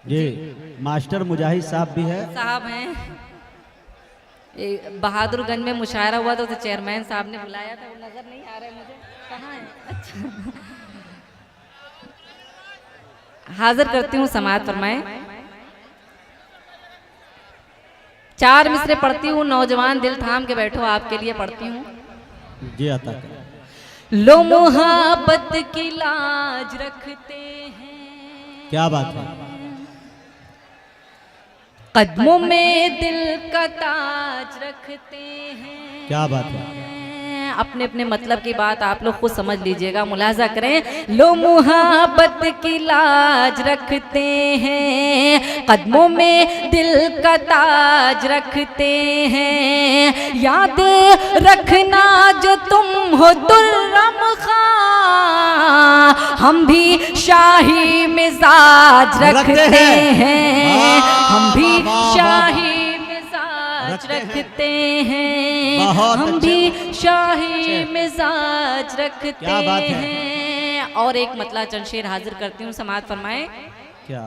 जी master मुजाहिद साहब भी है। साहब हैं। बहादुरगंज में मुशायरा हुआ था तो चेयरमैन साहब ने बुलाया था, वो नजर नहीं आ रहे मुझे, कहाँ है? अच्छा हाजिर करती हूँ, समाअत फरमाएं। 4 मिसरे पढ़ती हूँ, नौजवान दिल थाम के बैठो, आपके लिए पढ़ती हूँ। जी अता कर। लो मोहब्बत की लाज रखते हैं, क्या बात है। कदमों में दिल का ताज रखते हैं। क्या बात है। अपने अपने मतलब की बात आप लोग खुद समझ लीजिएगा, मुलाजा करें। लो मुहब्बत की लाज रखते हैं, कदमों में दिल का ताज रखते हैं। याद रखना जो तुम हो दुर्रम खां, हम भी शाही मिजाज रखते हैं, हम भी शाही रखते हैं, हम भी शाही मिजाज रखते हैं। और एक मतला चंद शेर हाजिर करती हूँ, समाअत फरमाएं। क्या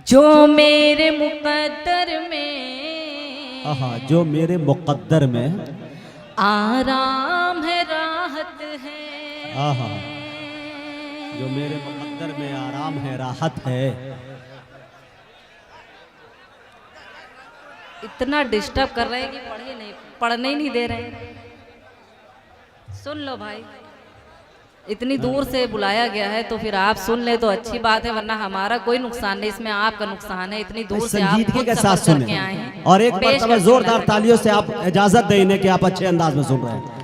जो मेरे मुकद्दर में, जो मेरे मुकद्दर में आराम है राहत है, जो मेरे मुकद्दर में आराम है राहत है। इतना डिस्टर्ब कर रहे हैं कि पढ़ने ही नहीं दे रहे हैं। सुन लो भाई, इतनी दूर से बुलाया गया है तो फिर आप सुन ले तो अच्छी बात है, वरना हमारा कोई नुकसान नहीं, इसमें आपका नुकसान है। इतनी दूर से आप के साथ सुने आए हैं और एक बार जोरदार तालियों से आप इजाजत देने के आप अच्छे अंदाज में सुन रहे हैं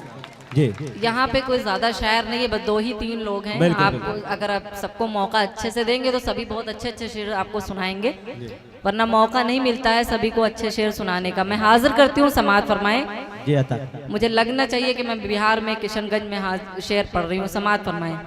जी। यहाँ पे कोई ज्यादा शायर नहीं है, बस 2 ही 3 लोग हैं। आपको अगर आप सबको मौका अच्छे से देंगे तो सभी बहुत अच्छे अच्छे शेर आपको सुनाएंगे, वरना मौका नहीं मिलता है सभी को अच्छे शेर सुनाने का। मैं हाजिर करती हूँ, समाअत फरमाएं। जी अता। मुझे लगना चाहिए कि मैं बिहार में किशनगंज में शेर पढ़ रही हूँ, समाअत फरमाएं।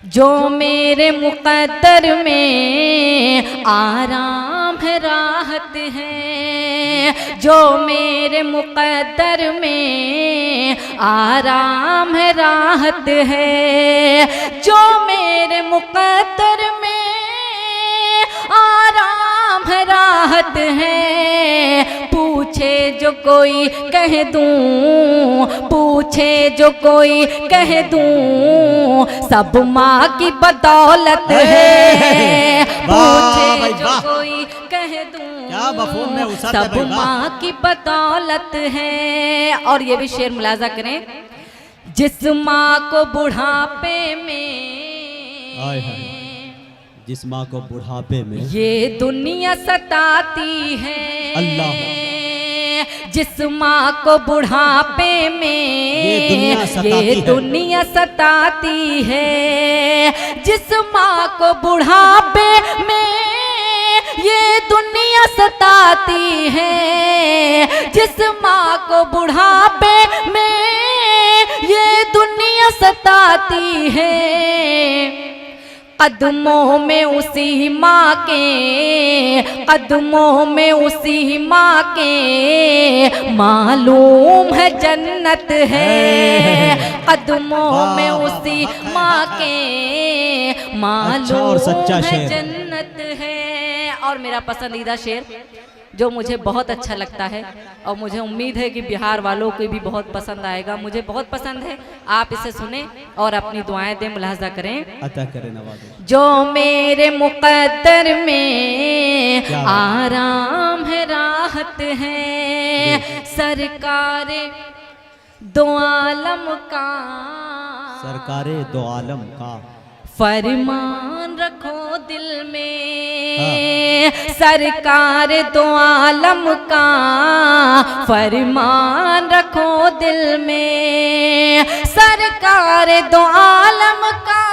जो मेरे मुकद्दर में आराम है राहत है, जो मेरे मुकद्दर में आराम है राहत है, जो मेरे मुकद्दर में आराम है राहत है। पूछे जो कोई कह दूं, पूछे जो कोई कह दूं, सब माँ की बदौलत है। पूछे जो कोई कह दूं, सब माँ की बदौलत है। और ये भी शेर मुलाजा करें। जिस माँ को बुढ़ापे में, जिस माँ को बुढ़ापे में ये दुनिया सताती है, अल्लाह, जिस माँ को बुढ़ापे में ये दुनिया सताती है, जिस माँ को बुढ़ापे में ये दुनिया सताती है, जिस माँ को बुढ़ापे में ये दुनिया सताती है। कदमों में उसी माँ के, कदमों में उसी माँ के मालूम है जन्नत है, कदमों में उसी माँ के मालूम है जन्नत है। और मेरा पसंदीदा शेर जो मुझे बहुत अच्छा लगता है और मुझे उम्मीद है कि बिहार वालों को भी बहुत पसंद आएगा, मुझे बहुत पसंद है, आप इसे सुने और अपनी दुआएं दें, मुलाहजा करें। अता करें नवाज़ो। जो मेरे मुकद्दर में आराम है राहत है, सरकारे दो आलम का, सरकारे दो आलम का फरमान रखो दिल में, सरकार दो आलम का फरमान रखो दिल में, सरकार दो आलम का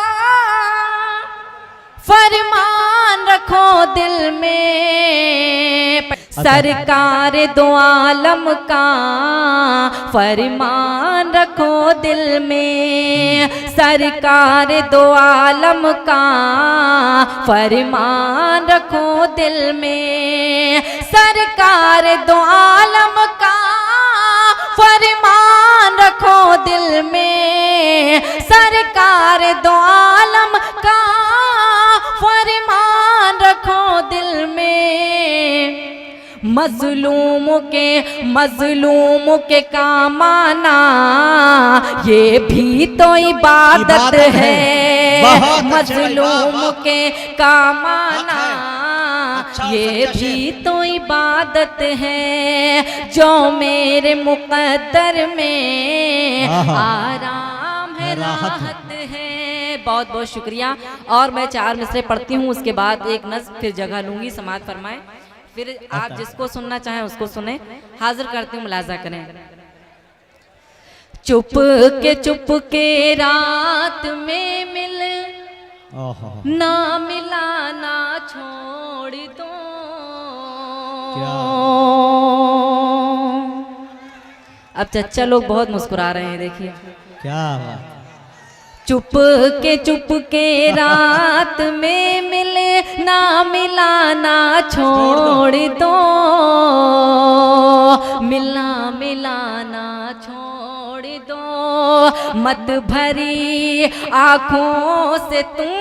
फरमान रखो दिल में, सरकार दो आलम का फरमान रखो दिल में, सरकार दो आलम का फरमान रखो दिल में, सरकार दो आलम का फरमान रखो दिल में, सरकार दो आलम का मजलूम के काम आना ये भी तो इबादत है। मजलूम के काम आना ये भी तो इबादत है। जो मेरे मुक़द्दर में आराम है, राहत है। बहुत बहुत शुक्रिया। और मैं 4 मिसरे पढ़ती हूँ, उसके बाद एक नज़्म फिर जगह लूंगी, समाअत फरमाएं। फिर आप जिसको सुनना चाहें उसको सुने। हाजिर करती हूँ, मुलाजा करें। चुप के रात में मिल ना मिला ना छोड़ दो। अब चच्चा लोग बहुत मुस्कुरा रहे हैं, देखिए क्या बात। चुप के रात में मिले ना मिला ना छोड़ दो। मिला ना छोड़ दो। मत भरी आँखों से तुम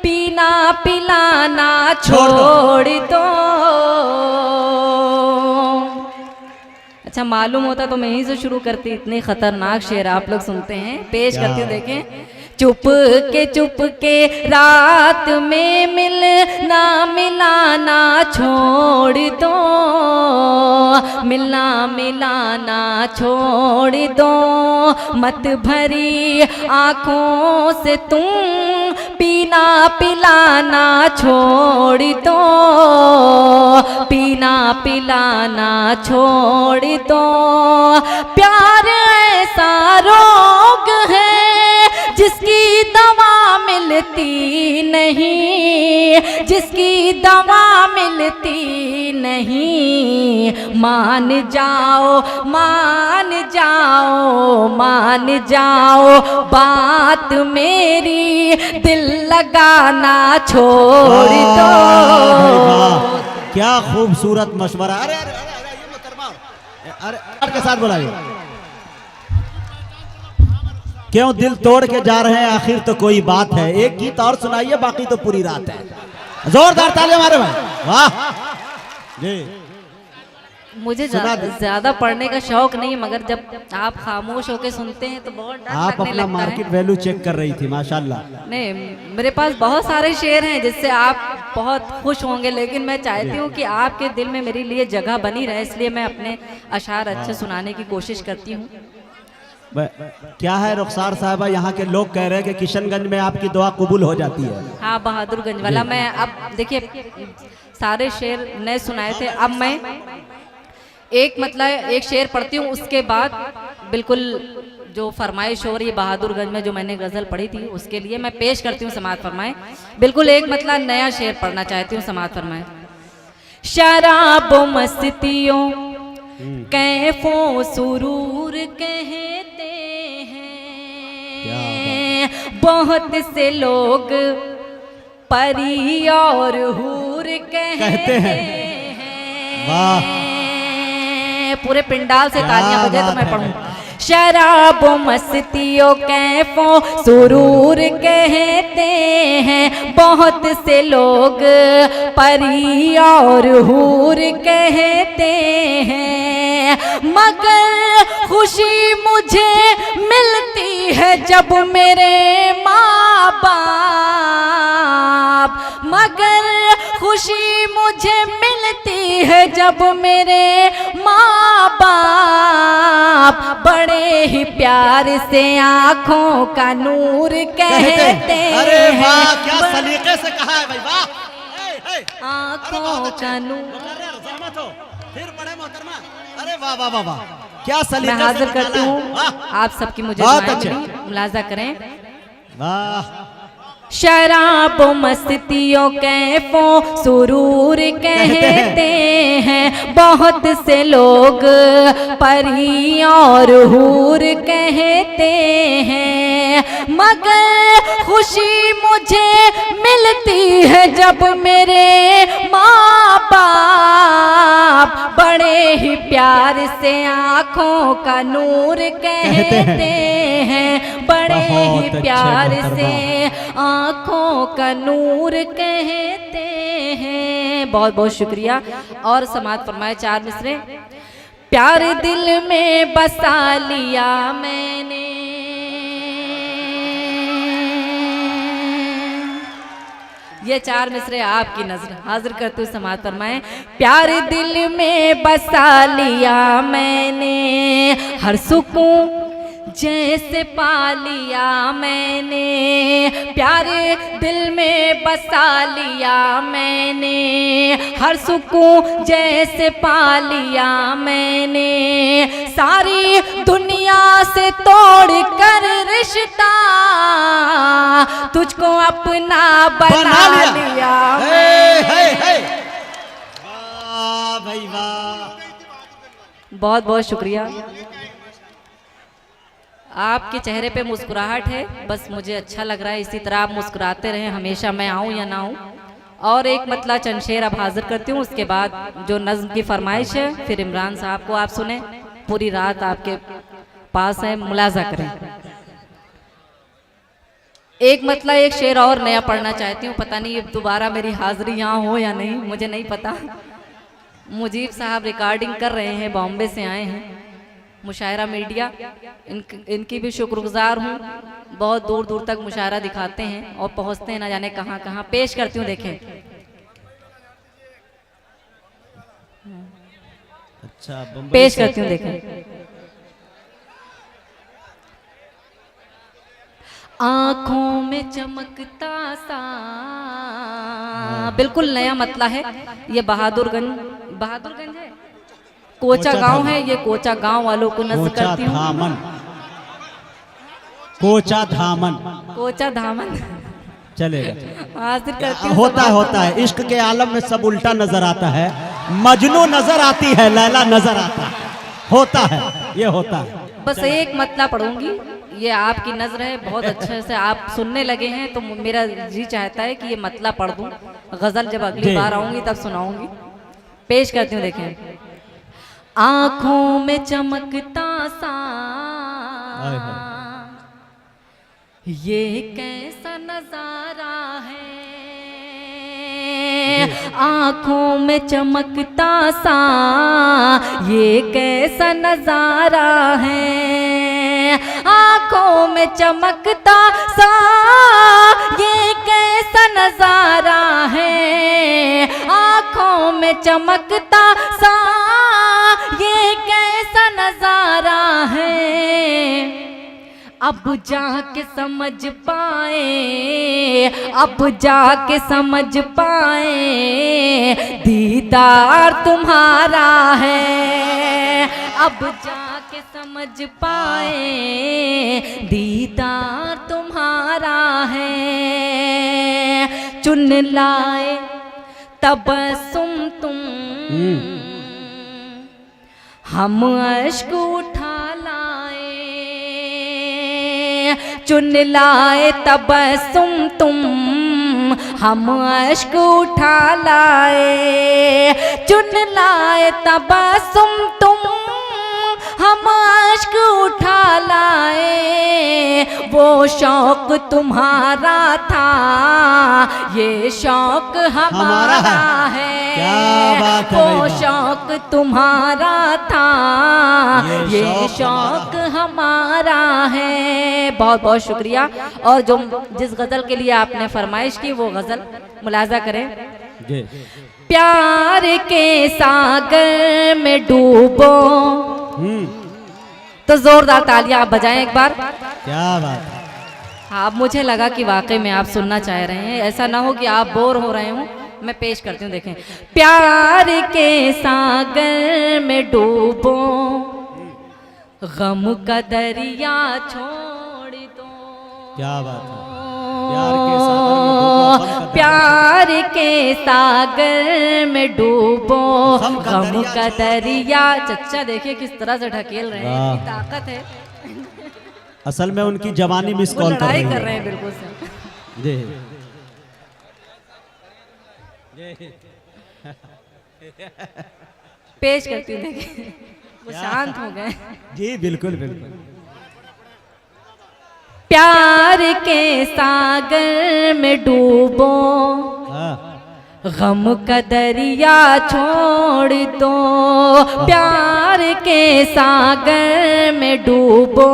पीना पिलाना छोड़ दो। अच्छा, मालूम होता तो मैं यहीं से शुरू करती, इतने खतरनाक शेर आप लोग सुनते हैं। पेश करती हूँ, देखें। चुप के रात में मिल ना मिला ना छोड़ दो। मिला ना छोड़ दो। मत भरी आँखों से तुम पीना पिलाना छोड़ दो। पीना पिलाना छोड़ दो। प्यार ऐसा रोग है जिसकी दवा मिलती नहीं, जिसकी दवा मिलती नहीं। मान जाओ बात मेरी, दिल लगाना छोड़ दो। क्या खूबसूरत मशवरा। अरे अरे अरे ये मोहतरमा, अरे के साथ बुलाइए। क्यों दिल तोड़ के जा रहे हैं, आखिर तो कोई बात है। एक गीत और सुनाइए, बाकी तो पूरी रात है। जोरदार ताली हमारे भाई, वाह जी। मुझे ज्यादा पढ़ने का शौक नहीं, मगर जब आप खामोश होके सुनते हैं तो बहुत डर आप लगने अपना लगता मार्केट है। वैल्यू चेक कर रही थी, माशाल्लाह। नहीं, मेरे पास बहुत सारे शेर हैं जिससे आप बहुत खुश होंगे, लेकिन मैं चाहती हूँ कि आपके दिल में मेरे लिए जगह बनी रहे, इसलिए मैं अपने अशार अच्छे सुनाने की कोशिश करती हूँ। क्या है रुखसार साहबा, यहाँ के लोग कह रहे हैं कि किशनगंज में आपकी दुआ कबूल हो जाती है। हाँ, बहादुरगंज वाला। मैं अब देखिए सारे शेर नए सुनाए थे, अब मैं एक शेर पढ़ती हूँ, उसके बाद बिल्कुल जो फरमाइश हो रही है बहादुरगंज में जो मैंने गजल पढ़ी थी उसके लिए मैं पेश करती हूँ, समाअत फरमाए। बिल्कुल एक नया शेर पढ़ना चाहती हूँ, समाअत फरमाए। शराब मस्तियों कैफों सुरूर कहते हैं, बहुत से लोग परी और हूर कहते हैं। वाह, पूरे पिंडाल से तालियां बजे तो मैं पढ़ूं। शराब मस्तियों कैफों सुरूर कहते हैं, बहुत से लोग परी और हूर कहते हैं। मगर खुशी मुझे मिलती है जब मेरे माँ बाप, मगर खुशी मुझे मिलती है जब मेरे माँ बाप बड़े ही प्यार से आँखों का नूर कहते हैं। अरे वाह, क्या सलीके से कहा है भाई, वाह। आँखों का नूर। फिर बड़े मोहतरमा, अरे वाह वाह वाह वाह, क्या सलीके। मैं हाजिर करती हूँ, आप सबकी मुझे मुलाजा करें। वाह। शराब मस्तियों कैफों सुरूर कहते हैं, बहुत से लोग परी और हूर कहते हैं। मगर खुशी मुझे मिलती है जब मेरे माँ बाप बड़े ही प्यार से आँखों का नूर कहते हैं, बड़े ही प्यार से आँखों का नूर कहते हैं। हैं। बहुत बहुत शुक्रिया। और समाज फरमाए 4 मिसरे। प्यार दिल में बसा लिया मैंने, ये 4 मिसरे आपकी नजर हाजिर करते हुए समाज फरमाए। प्यार दिल में बसा लिया मैंने, हर सुकून जैसे पा लिया मैंने, प्यार दिल में बसा लिया मैंने, हर सुकून जैसे पा लिया मैंने, सारी दुनिया से तोड़ कर रिश्ता तुझको अपना बना लिया। वाह भाई वाह, बहुत बहुत शुक्रिया। आपके चेहरे पे मुस्कुराहट है, बस मुझे अच्छा लग रहा है। इसी तरह आप मुस्कुराते रहें हमेशा, मैं आऊँ या ना आऊँ। और एक मतला चंद शेर अब हाजिर करती हूँ, उसके बाद जो नज्म की फरमाइश है फिर इमरान साहब को आप सुने। पूरी रात आपके पास है, मुलाजा करें। एक मतला एक शेर और नया पढ़ना चाहती हूँ, पता नहीं दोबारा मेरी हाजिरी यहाँ हो या नहीं, मुझे नहीं पता। मुजीब साहब रिकॉर्डिंग कर रहे हैं, बॉम्बे से आए हैं, मुशायरा मीडिया, इनकी भी शुक्रगुजार हूँ। बहुत दूर दूर तक मुशायरा दिखाते हैं और पहुँचते हैं ना जाने कहाँ कहाँ। पेश करती हूँ, देखें। अच्छा, पेश करती हूँ, देखें। आँखों में चमकता सा, बिल्कुल नया मतला है। ये बहादुरगंज है, कोचा गांव है। ये कोचा गांव वालों को नज़र करती हूँ। कोचा धामन चलेगा, हाजिर करती हूँ। होता है इश्क के आलम में सब उल्टा नजर आता है। मजनू नजर आती है, लैला नजर आता है, होता है, ये होता है। बस एक मतला पढ़ूंगी, ये आपकी नजर है, बहुत अच्छे से आप सुनने लगे हैं तो मेरा जी चाहता है कि ये मतला पढ़ दूं। गजल जब अगली बार आऊंगी तब सुनाऊंगी। पेश करती हूँ, देखें। आँखों में चमकता सा ये कैसा नजारा है, आँखों में चमकता सा ये कैसा नजारा है, आँखों में चमकता सा ये कैसा नजारा है, आँखों में चमकता सा ये कैसा नजारा है। अब जाके समझ पाए, अब जाके समझ पाए दीदार तुम्हारा है, अब जाके समझ पाए दीदार तुम्हारा है। चुन लाए तबस्सुम तुम, हम अश्क उठा लाए, चुन लाए तबस्सुम तुम, हम अश्क उठा लाए, चुन लाए तबस्सुम तुम, हम अश्क उठा लाए। वो शौक तुम्हारा था, ये शौक हमारा है, वो शौक तुम्हारा था, ये शौक हमारा है। बहुत बहुत शुक्रिया। और जो जिस गजल के लिए आपने फरमाइश की वो गजल मुलाजा करें। प्यार के सागर में डूबो, तो जोरदार तालियां आप बजाएं एक बार। क्या बात है। हाँ, मुझे लगा कि वाकई में आप सुनना चाह रहे हैं, ऐसा ना हो कि आप बोर हो रहे हो। मैं पेश करती हूँ, देखें। प्यार के सागर में डूबो, गम का दरिया छोड़ दो। क्या बात है। प्यार के सागर में डूबो, गम का दरिया। चच्चा देखिए किस तरह से ढकेल रहे हैं, इतनी ताकत है। असल में उनकी जवानी मिस कॉल कर रहे हैं बिल्कुल से। पेश करती हूँ, देखिए वो शांत हो गए। जी बिल्कुल बिल्कुल। प्यार के सागर में डूबो, गम का दरिया छोड़ दो, प्यार के सागर में डूबो,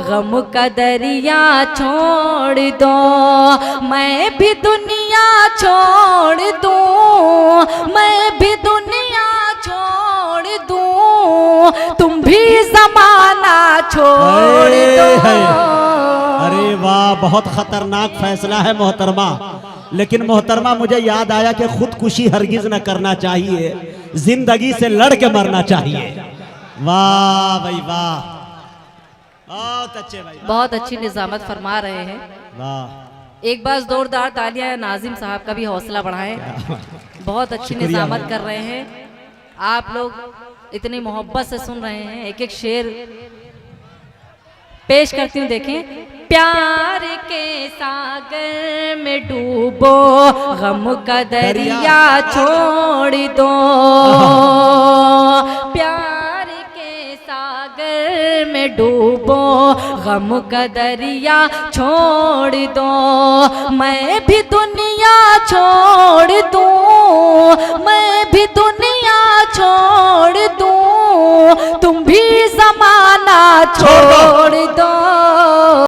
गम का दरिया छोड़ दो, मैं भी दुनिया छोड़ दूं, मैं भी दुनिया छोड़ दूं, तुम भी जमाना छोड़ दो। अरे वाह, बहुत खतरनाक फैसला है मोहतरमा। लेकिन मोहतरमा मुझे याद आया कि खुदकुशी हरगिज न करना चाहिए, जिंदगी से लड़ के मरना चाहिए। वाह भाई वाह, बहुत अच्छे भाई, बहुत अच्छी निजामत फरमा रहे हैं। वाह, एक बार जोरदार तालियां नाजिम साहब का भी हौसला बढ़ाएं। बहुत अच्छी निजामत कर रहे हैं। आप लोग इतनी मोहब्बत से सुन रहे हैं। एक एक शेर पेश करती हूँ, देखें। प्यार के सागर में डूबो, गम का दरिया छोड़ दो, प्यार के सागर में डूबो, गम का दरिया छोड़ दो, मैं भी दुनिया छोड़ दूं, मैं भी दुनिया